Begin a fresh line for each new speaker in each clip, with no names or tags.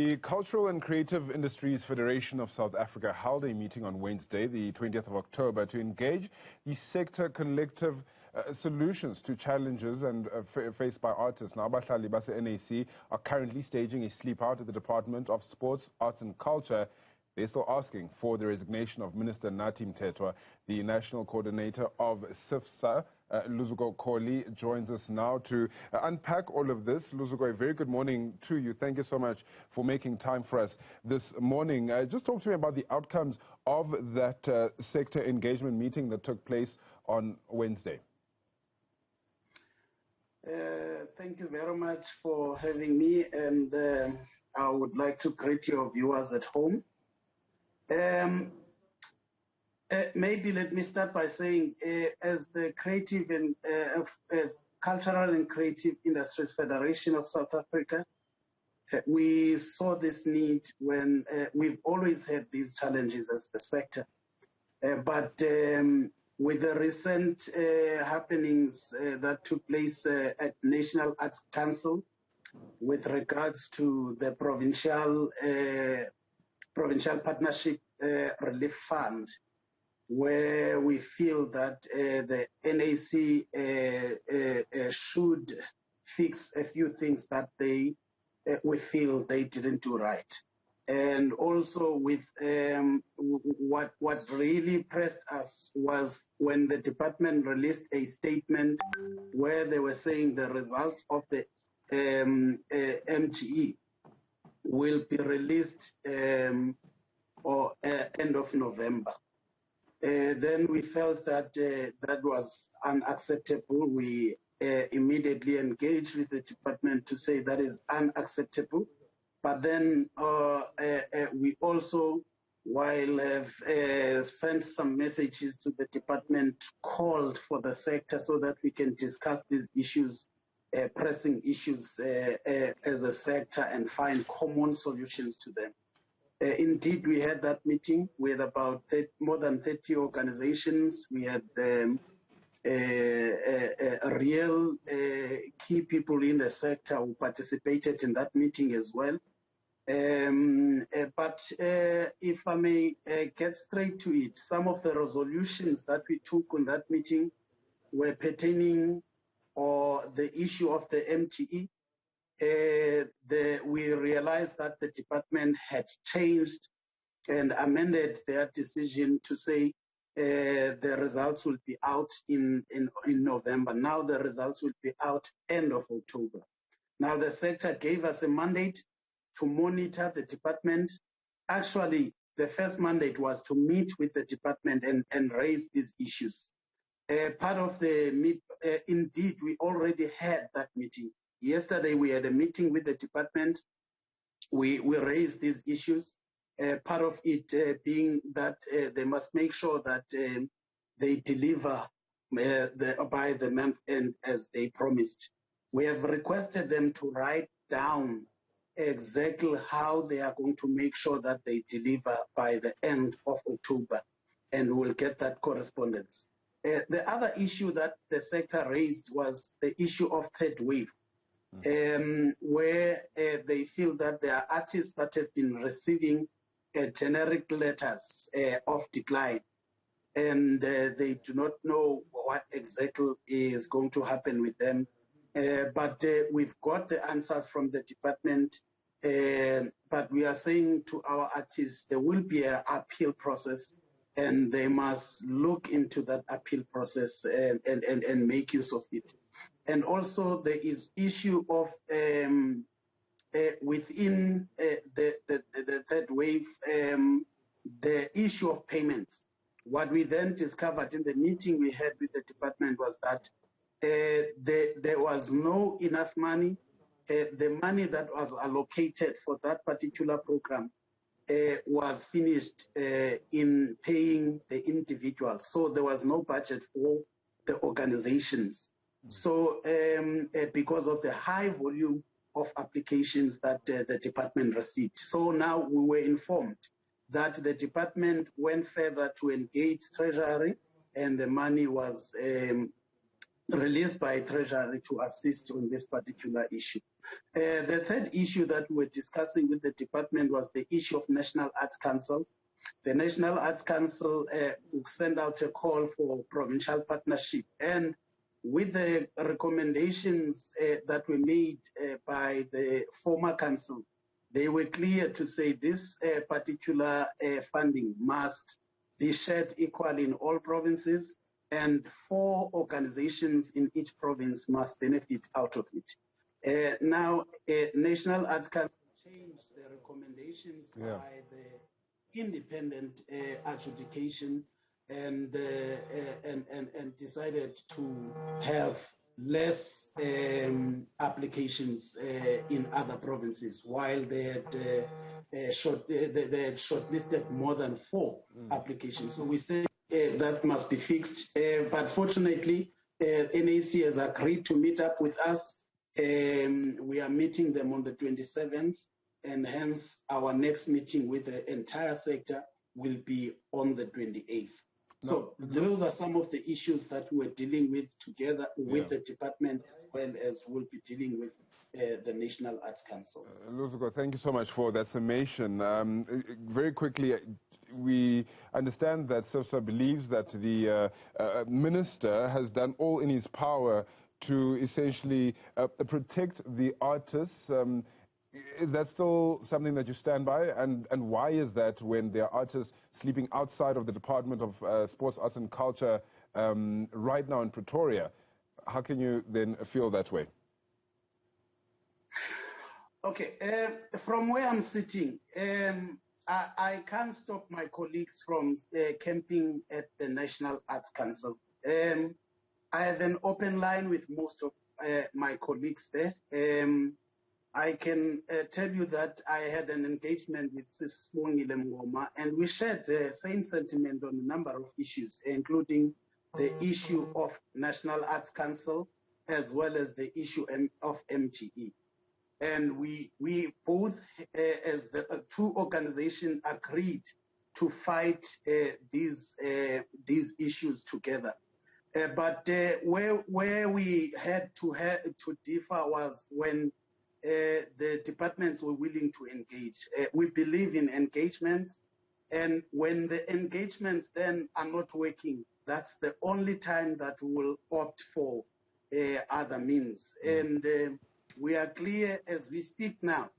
The Cultural and Creative Industries Federation of South Africa held a meeting on Wednesday, the 20th of October, to engage the sector collective solutions to challenges faced by artists. Now, Abahlali Base NAC are currently staging a sleep out at the Department of Sports, Arts and Culture. They're still asking for the resignation of Minister Nathi Mthethwa. The national coordinator of CCIFSA, Luzuko Khohli, joins us now to unpack all of this. Luzuko, a very good morning to you. Thank you so much for making time for us this morning. Just talk to me about the outcomes of that sector engagement meeting that took place on Wednesday.
Thank you very much for having me, and I would like to greet your viewers at home. Maybe let me start by saying, as the Creative and as Cultural and Creative Industries Federation of South Africa, we saw this need when we've always had these challenges as the sector. But with the recent happenings that took place at National Arts Council with regards to the Provincial Partnership Relief Fund, where we feel that the NAC should fix a few things that we feel they didn't do right. And also with what really pressed us was when the department released a statement where they were saying the results of the MGE will be released or end of November. Then we felt that that was unacceptable. We immediately engaged with the department to say that is unacceptable. But then we also, while have sent some messages to the department, called for the sector so that we can discuss these issues, pressing issues as a sector, and find common solutions to them. Indeed, we had that meeting with about more than 30 organizations. We had real key people in the sector who participated in that meeting as well. But if I may get straight to it, some of the resolutions that we took on that meeting were pertaining the issue of the MGE. We realized that the department had changed and amended their decision to say the results will be out in November. Now the results will be out end of October. Now the sector gave us a mandate to monitor the department. Actually, the first mandate was to meet with the department and raise these issues. Part of the indeed, we already had that meeting. Yesterday, we had a meeting with the department. We raised these issues. Part of it being that they must make sure that they deliver by the month end as they promised. We have requested them to write down exactly how they are going to make sure that they deliver by the end of October, and we'll get that correspondence. The other issue that the sector raised was the issue of third wave. Where they feel that there are artists that have been receiving generic letters of decline, and they do not know what exactly is going to happen with them. But we've got the answers from the department, but we are saying to our artists there will be an appeal process, and they must look into that appeal process and make use of it. And also there is issue of within the third wave, the issue of payments. What we then discovered in the meeting we had with the department was that there was no enough money. The money that was allocated for that particular program was finished in paying the individuals. So there was no budget for the organizations. So because of the high volume of applications that the department received. So now we were informed that the department went further to engage Treasury, and the money was released by Treasury to assist on this particular issue. The third issue that we're discussing with the department was the issue of National Arts Council. The National Arts Council will send out a call for provincial partnership, and with the recommendations that were made by the former council, they were clear to say this particular funding must be shared equally in all provinces, and 4 organizations in each province must benefit out of it. Now, National Arts Council changed the recommendations by the independent adjudication and decided to have less applications in other provinces, while they had shortlisted more than 4 applications. So we say that must be fixed. But fortunately, NAC has agreed to meet up with us. We are meeting them on the 27th, and hence our next meeting with the entire sector will be on the 28th. So those are some of the issues that we're dealing with together with the department, as well as we'll be dealing with the National Arts Council.
Luzuko, thank you so much for that summation. Very quickly, we understand that CCIFSA believes that the minister has done all in his power to essentially protect the artists. Is that still something that you stand by? And why is that when there are artists sleeping outside of the Department of Sports, Arts and Culture right now in Pretoria? How can you then feel that way?
Okay, from where I'm sitting, I can't stop my colleagues from camping at the National Arts Council. I have an open line with most of my colleagues there. I can tell you that I had an engagement with Sisibongile Mngoma, and we shared the same sentiment on a number of issues, including the issue of National Arts Council, as well as the issue of MTE. And we both, as the 2 organizations, agreed to fight these issues together. But where we had to differ was when the departments were willing to engage. We believe in engagements, and when the engagements then are not working, that's the only time that we will opt for other means. And we are clear as we speak now,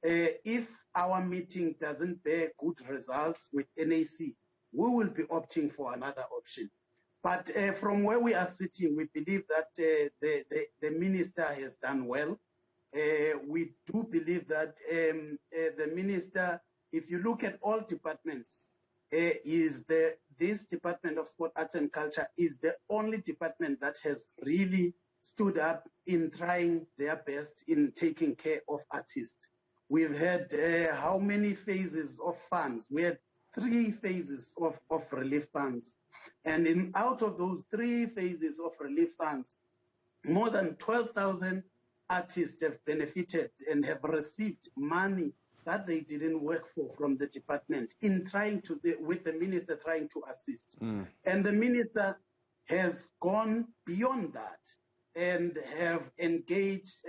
if our meeting doesn't bear good results with NAC, we will be opting for another option. But from where we are sitting, we believe that the minister has done well. We do believe that the minister, if you look at all departments, this Department of Sport, Arts and Culture is the only department that has really stood up in trying their best in taking care of artists. We've had how many phases of funds? We had 3 phases of relief funds. And out of those 3 phases of relief funds, more than 12,000 artists have benefited and have received money that they didn't work for from the department in trying to, with the minister trying to assist. And the minister has gone beyond that and have engaged,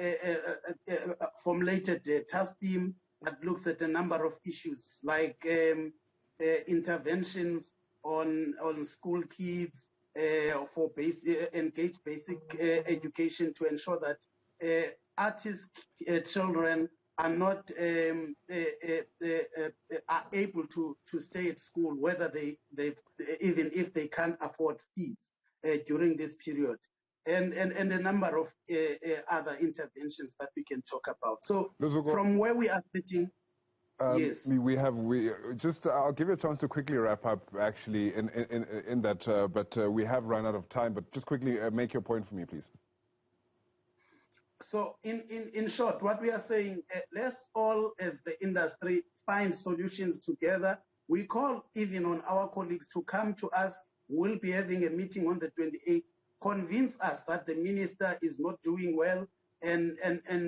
formulated a task team that looks at a number of issues like interventions on school kids, for engage basic education to ensure that artist children are not are able to stay at school, whether they even if they can't afford fees during this period, and a number of other interventions that we can talk about. So Luzuko, from where we are sitting. Yes. I'll give you a chance to quickly wrap up, actually, in that, but we have run out of time. But just quickly make your point for me, please. So, in short, what we are saying, let's all, as the industry, find solutions together. We call even on our colleagues to come to us. We'll be having a meeting on the 28th. Convince us that the minister is not doing well, and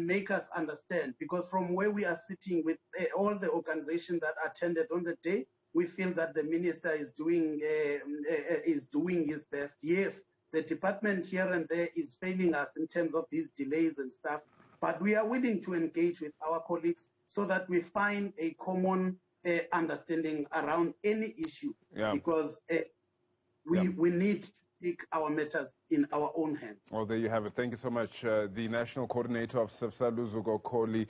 make us understand, because from where we are sitting with all the organizations that attended on the day, we feel that the minister is doing his best. Yes, The department here and there is failing us in terms of these delays and stuff, but we are willing to engage with our colleagues so that we find a common understanding around any issue, because we need to take our matters in our own hands.
Well, there you have it. Thank you so much. The National Coordinator of CCIFSA, Luzuko Khohli.